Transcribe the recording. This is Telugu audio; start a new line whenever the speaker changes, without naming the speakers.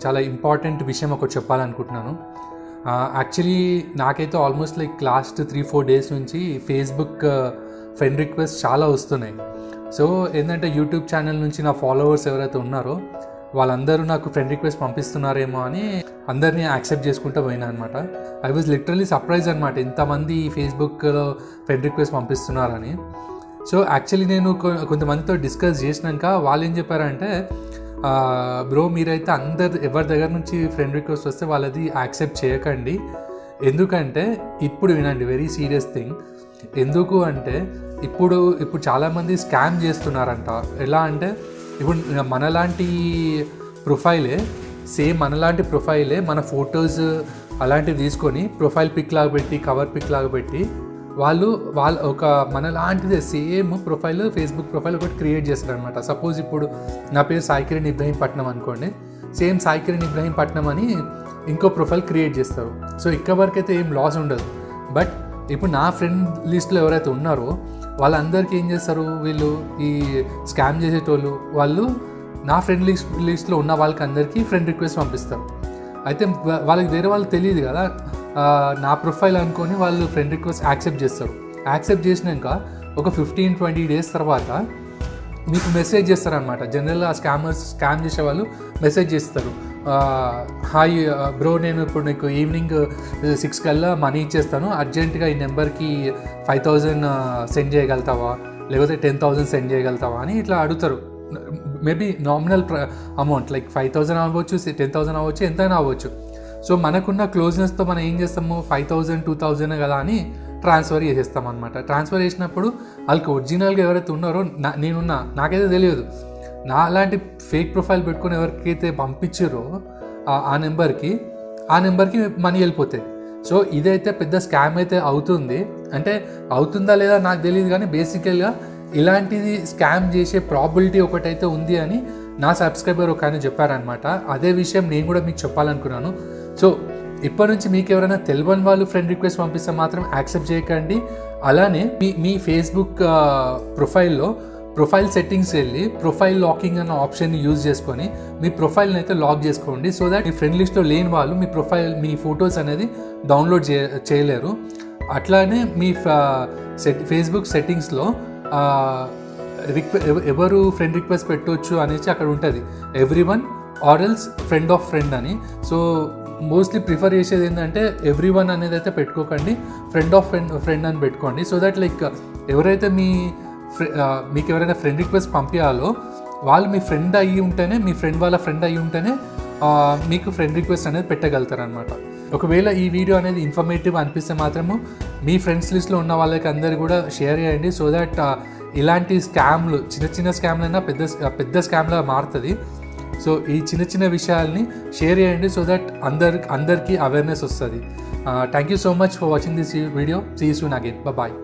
చాలా ఇంపార్టెంట్ విషయం ఒకటి చెప్పాలనుకుంటున్నాను. యాక్చువల్లీ నాకైతే ఆల్మోస్ట్ లైక్ లాస్ట్ 3-4 డేస్ నుంచి ఫేస్బుక్ ఫ్రెండ్ రిక్వెస్ట్ చాలా వస్తున్నాయి. సో ఏంటంటే యూట్యూబ్ ఛానల్ నుంచి నా ఫాలోవర్స్ ఎవరైతే ఉన్నారో వాళ్ళందరూ నాకు ఫ్రెండ్ రిక్వెస్ట్ పంపిస్తున్నారేమో అని అందరినీ యాక్సెప్ట్ చేసుకుంటూ పోయినా అనమాట. ఐ వాజ్ లిటరలీ సర్ప్రైజ్ అనమాట, ఇంతమంది ఫేస్బుక్లో ఫ్రెండ్ రిక్వెస్ట్ పంపిస్తున్నారని. సో యాక్చువల్లీ నేను కొంతమందితో డిస్కస్ చేసినాక వాళ్ళు ఏం చెప్పారంటే, బ్రో మీరైతే ఎవరి దగ్గర నుంచి ఫ్రెండ్ రిక్వెస్ట్ వస్తే వాళ్ళది యాక్సెప్ట్ చేయకండి. ఎందుకంటే ఇప్పుడు వినండి, వెరీ సీరియస్ థింగ్. ఎందుకు అంటే ఇప్పుడు చాలామంది స్కామ్ చేస్తున్నారంట. ఎలా అంటే ఇప్పుడు మనలాంటి ప్రొఫైలే మన ఫొటోస్ అలాంటివి తీసుకొని ప్రొఫైల్ పిక్ లాగా పెట్టి, కవర్ పిక్ లాగా పెట్టి వాళ్ళు ఒక మనలాంటిదే సేమ్ ప్రొఫైల్, ఫేస్బుక్ ప్రొఫైల్ ఒకటి క్రియేట్ చేస్తారు అనమాట. సపోజ్ ఇప్పుడు నా పేరు సాయి కిరణ్ ఇబ్రహీంపట్నం అనుకోండి, సేమ్ సాయి కిరణ్ ఇబ్రహీంపట్నం అని ఇంకో ప్రొఫైల్ క్రియేట్ చేస్తారు. సో ఇక్కడ వరకు అయితే ఏం లాస్ ఉండదు. బట్ ఇప్పుడు నా ఫ్రెండ్ లిస్ట్లో ఎవరైతే ఉన్నారో వాళ్ళందరికీ ఏం చేస్తారు, వీళ్ళు ఈ స్కామ్ చేసేటోళ్ళు వాళ్ళు నా ఫ్రెండ్ లిస్ట్లో ఉన్న వాళ్ళకి అందరికీ ఫ్రెండ్ రిక్వెస్ట్ పంపిస్తారు. అయితే వాళ్ళకి వేరే వాళ్ళు తెలియదు కదా, నా ప్రొఫైల్ అనుకొని వాళ్ళు ఫ్రెండ్ రిక్వెస్ట్ యాక్సెప్ట్ చేస్తారు. యాక్సెప్ట్ చేసినాక ఒక 15-20 డేస్ తర్వాత మీకు మెసేజ్ చేస్తారనమాట. జనరల్గా స్కామ్ చేసే వాళ్ళు మెసేజ్ చేస్తారు, హాయ్ బ్రో, నేను ఇప్పుడు నీకు ఈవినింగ్ 6 కల్లా మనీ ఇచ్చేస్తాను, అర్జెంటుగా ఈ నెంబర్కి 5,000 సెండ్ చేయగలుగుతావా, లేకపోతే 10,000 సెండ్ చేయగలుగుతావా అని ఇట్లా అడుగుతారు. మేబీ నామినల్ అమౌంట్ లైక్ 5,000 అవ్వచ్చు, 10,000 అవ్వచ్చు, ఎంతైనా అవ్వచ్చు. సో మనకున్న క్లోజ్నెస్తో మనం ఏం చేస్తాము, 5,000, 2,000 కదా అని ట్రాన్స్ఫర్ చేసేస్తాం అనమాట. ట్రాన్స్ఫర్ చేసినప్పుడు వాళ్ళకి ఒరిజినల్గా ఎవరైతే ఉన్నారో నాకైతే తెలియదు. నా అలాంటి ఫేక్ ప్రొఫైల్ పెట్టుకొని ఎవరికైతే పంపించారో ఆ నెంబర్కి మనీ వెళ్ళిపోతాయి. సో ఇదైతే పెద్ద స్కామ్ అయితే అవుతుంది. అంటే అవుతుందా లేదా నాకు తెలియదు, కానీ బేసికల్గా ఇలాంటిది స్కామ్ చేసే ప్రాబిలిటీ ఒకటైతే ఉంది అని నా సబ్స్క్రైబర్ ఒక ఆయన చెప్పారనమాట. అదే విషయం నేను కూడా మీకు చెప్పాలనుకున్నాను. సో ఇప్పటి నుంచి మీకు ఎవరైనా తెలియని వాళ్ళు ఫ్రెండ్ రిక్వెస్ట్ పంపిస్తే మాత్రం యాక్సెప్ట్ చేయకండి. అలానే మీ ఫేస్బుక్ ప్రొఫైల్ సెట్టింగ్స్ వెళ్ళి ప్రొఫైల్ లాకింగ్ అన్న ఆప్షన్ని యూజ్ చేసుకొని మీ ప్రొఫైల్ని అయితే లాక్ చేసుకోండి. సో దట్ మీ ఫ్రెండ్ లిస్ట్లో లేని వాళ్ళు మీ ఫొటోస్ అనేది డౌన్లోడ్ చేయలేరు. అట్లానే మీ ఫేస్బుక్ సెట్టింగ్స్లో ఎవరు ఫ్రెండ్ రిక్వెస్ట్ పెట్టవచ్చు అనేసి అక్కడ ఉంటుంది, everyone or else friend of friend అని. సో మోస్ట్లీ ప్రిఫర్ చేసేది ఏంటంటే ఎవ్రీవన్ అనేది అయితే పెట్టుకోకండి, ఫ్రెండ్ ఆఫ్ ఫ్రెండ్ అని పెట్టుకోండి. సో దట్ లైక్ ఎవరైతే మీకు ఎవరైనా ఫ్రెండ్ రిక్వెస్ట్ పంపించాలో వాళ్ళు మీ ఫ్రెండ్ అయ్యి ఉంటేనే, మీ ఫ్రెండ్ వాళ్ళ ఫ్రెండ్ అయ్యి ఉంటేనే మీకు ఫ్రెండ్ రిక్వెస్ట్ అనేది పెట్టగలుగుతారు అనమాట. ఒకవేళ ఈ వీడియో అనేది ఇన్ఫర్మేటివ్ అనిపిస్తే మాత్రము మీ ఫ్రెండ్స్ లిస్ట్లో ఉన్న వాళ్ళకి అందరు కూడా షేర్ చేయండి. సో దట్ ఇలాంటి స్కామ్లు, చిన్న స్కామ్లు అయినా పెద్ద స్కామ్లా మారుతుంది. సో ఈ చిన్న విషయాల్ని షేర్ చేయండి. సో దట్ అందరికీ అవేర్నెస్ వస్తుంది. Thank you so much for watching this video. See you soon again. Bye.